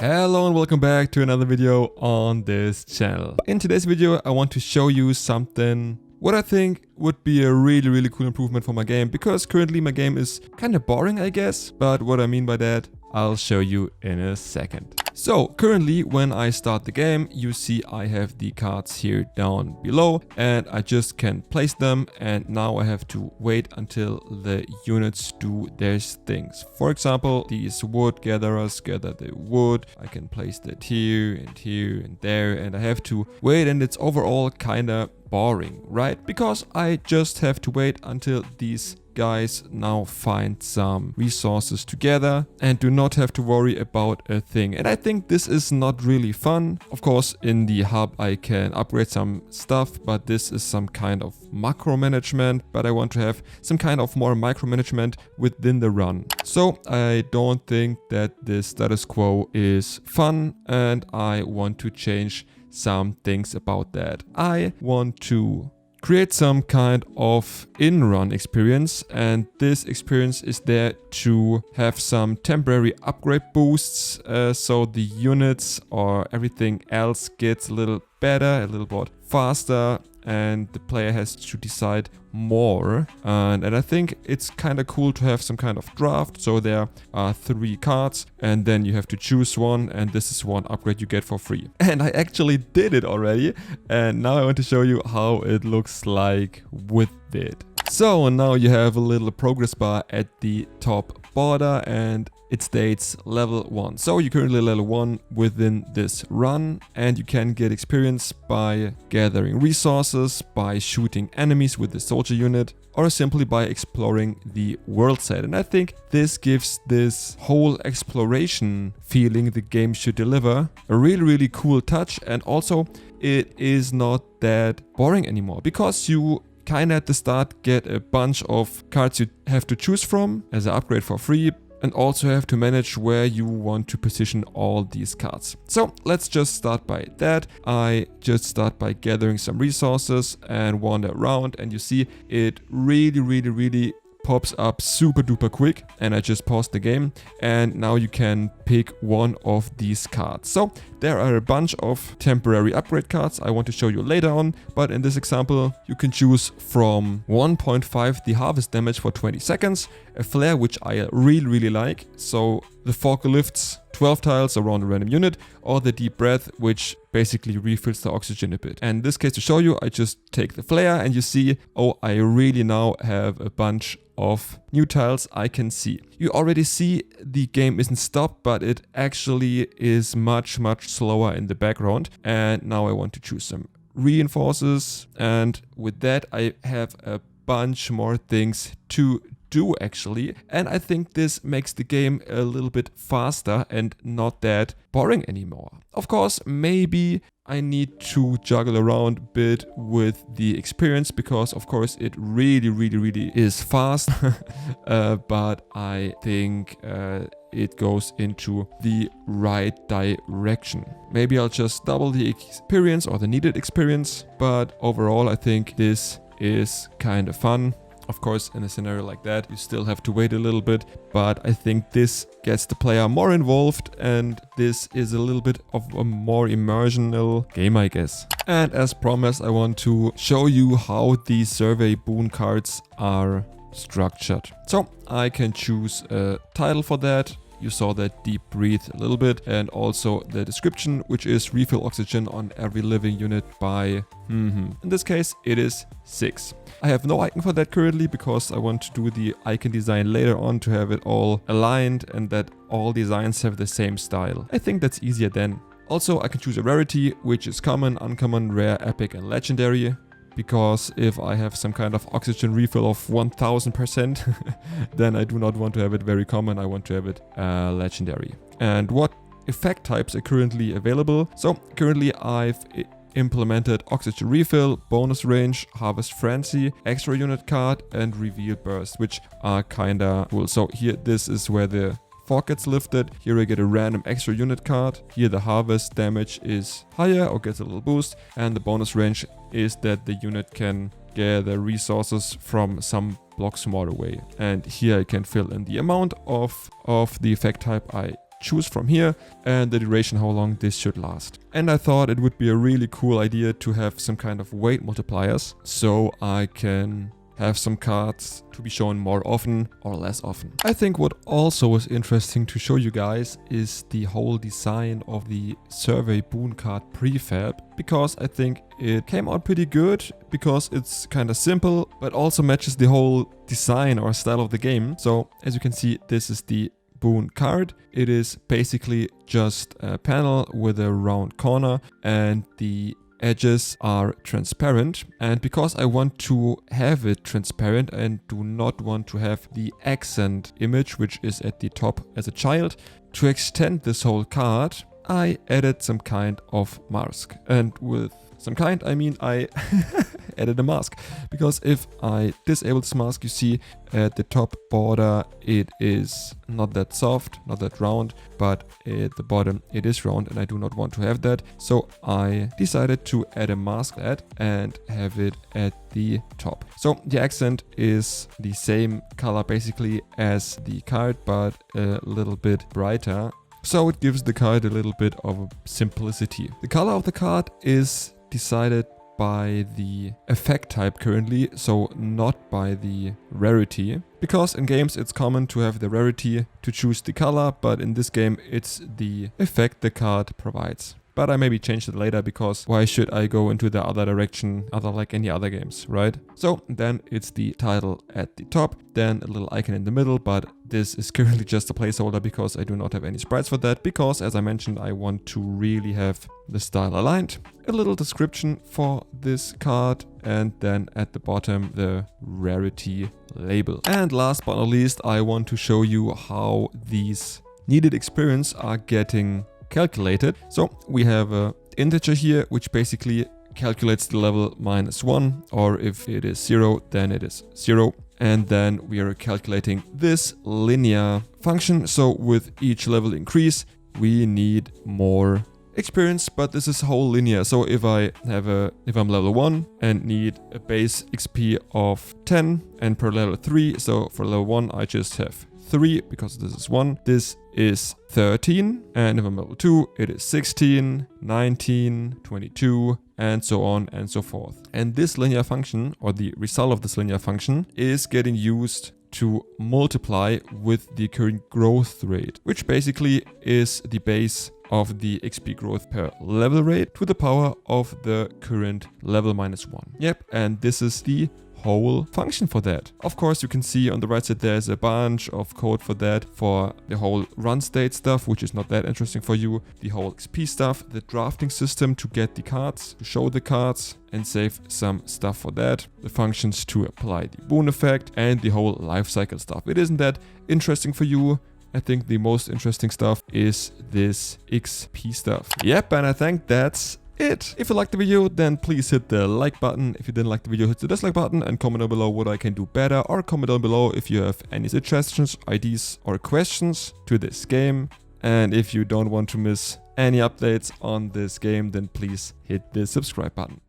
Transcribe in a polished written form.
Hello and welcome back to another video on this channel. In today's video I want to show you something what I think would be a really cool improvement for my game, because currently my game is kind of boring, I guess, but what I mean by that I'll show you in a second. So currently when I start the game, you see I have the cards here down below and I just can place them, and now I have to wait until the units do their things. For example, these wood gatherers gather the wood. I can place that here and there, and I have to wait, and it's overall kinda boring, right? Because I just have to wait until these guys now find some resources together and do not have to worry about a thing. And I think this is not really fun. Of course, in the hub I can upgrade some stuff, but this is some kind of macro management, but I want to have some kind of more micromanagement within the run. So I don't think that the status quo is fun, and I want to change some things about that. I want to create some kind of in-run experience, and this experience is there to have some temporary upgrade boosts, so the units or everything else gets a little better, a little bit faster, and the player has to decide more. And I think it's kind of cool to have some kind of draft. So there are 3 cards and then you have to choose one, and this is one upgrade you get for free. And I actually did it already, and now I want to show you how it looks like with it. So now you have a little progress bar at the top border and it states level 1. So you're currently level 1 within this run, and you can get experience by gathering resources, by shooting enemies with the soldier unit, or simply by exploring the world set. And I think this gives this whole exploration feeling the game should deliver a really cool touch, and also it is not that boring anymore, because you kinda at the start get a bunch of cards you have to choose from as an upgrade for free, and also have to manage where you want to position all these cards. So let's just start by that. I just start by gathering some resources and wander around, and you see it really pops up super duper quick. And I just paused the game, and now you can pick one of these cards. So there are a bunch of temporary upgrade cards I want to show you later on, but in this example you can choose from 1.5 the harvest damage for 20 seconds, a flare which I really like, so the forklifts 12 tiles around a random unit, or the deep breath, which basically refills the oxygen a bit. And in this case, to show you, I just take the flare and you see, oh, I really now have a bunch of new tiles I can see. You already see the game isn't stopped, but it actually is much slower in the background. And now I want to choose some reinforces, and with that I have a bunch more things to do actually, and I think this makes the game a little bit faster and not that boring anymore. Of course, maybe I need to juggle around a bit with the experience, because of course it really is fast, but I think it goes into the right direction. Maybe I'll just double the experience or the needed experience, but overall I think this is kind of fun. Of course, in a scenario like that, you still have to wait a little bit, but I think this gets the player more involved, and this is a little bit of a more immersional game, I guess. And as promised, I want to show you how the survey boon cards are structured. So I can choose a title for that. You saw that deep breathe a little bit, and also the description, which is refill oxygen on every living unit by, in this case, it is 6. I have no icon for that currently, because I want to do the icon design later on to have it all aligned and that all designs have the same style. I think that's easier then. Also, I can choose a rarity, which is common, uncommon, rare, epic, and legendary. Because if I have some kind of oxygen refill of 1000%, then I do not want to have it very common, I want to have it legendary. And what effect types are currently available? So currently I've implemented oxygen refill, bonus range, harvest frenzy, extra unit card, and reveal burst, which are kinda cool. So here, this is where the fog gets lifted. Here I get a random extra unit card. Here the harvest damage is higher or gets a little boost, and the bonus range is that the unit can gather resources from some blocks more away. And here I can fill in the amount of the effect type I choose from here and the duration how long this should last. And I thought it would be a really cool idea to have some kind of weight multipliers so I can have some cards to be shown more often or less often. I think what also was interesting to show you guys is the whole design of the survey boon card prefab, because I think it came out pretty good because it's kind of simple but also matches the whole design or style of the game. So as you can see, this is the boon card. It is basically just a panel with a round corner and the edges are transparent, and because I want to have it transparent and do not want to have the accent image which is at the top as a child, to extend this whole card I added some kind of mask. And with some kind I mean I added a mask, because if I disable this mask, you see at the top border it is not that soft, not that round, but at the bottom it is round and I do not want to have that. So I decided to add a mask at and have it at the top. So the accent is the same color basically as the card, but a little bit brighter. So it gives the card a little bit of simplicity. The color of the card is decided by the effect type currently, so not by the rarity. Because in games it's common to have the rarity to choose the color, but in this game it's the effect the card provides. But I maybe change it later, because why should I go into the other direction other like any other games, right? So then it's the title at the top, then a little icon in the middle, but this is currently just a placeholder because I do not have any sprites for that, because as I mentioned I want to really have the style aligned. A little description for this card, and then at the bottom the rarity label. And last but not least, I want to show you how these needed experience are getting calculated. So we have a integer here which basically calculates the level -1, or if it is 0 then it is 0. And then we are calculating this linear function. So with each level increase we need more experience, but this is whole linear. So if I'm level 1 and need a base XP of 10, and per level 3, so for level 1 I just have 3 because this is 1. This is 13, and if I'm level 2 it is 16, 19, 22, and so on and so forth. And this linear function, or the result of this linear function, is getting used to multiply with the current growth rate, which basically is the base of the XP growth per level rate to the power of the current level -1. Yep, and this is the whole function for that. Of course, you can see on the right side there's a bunch of code for that, for the whole run state stuff, which is not that interesting for you, the whole XP stuff, the drafting system to get the cards, to show the cards and save some stuff for that, the functions to apply the boon effect, and the whole life cycle stuff. It isn't that interesting for you. I think the most interesting stuff is this XP stuff. Yep, and I think that's it. If you liked the video, then please hit the like button. If you didn't like the video, hit the dislike button, and comment down below what I can do better, or comment down below if you have any suggestions, ideas, or questions to this game. And if you don't want to miss any updates on this game, then please hit the subscribe button.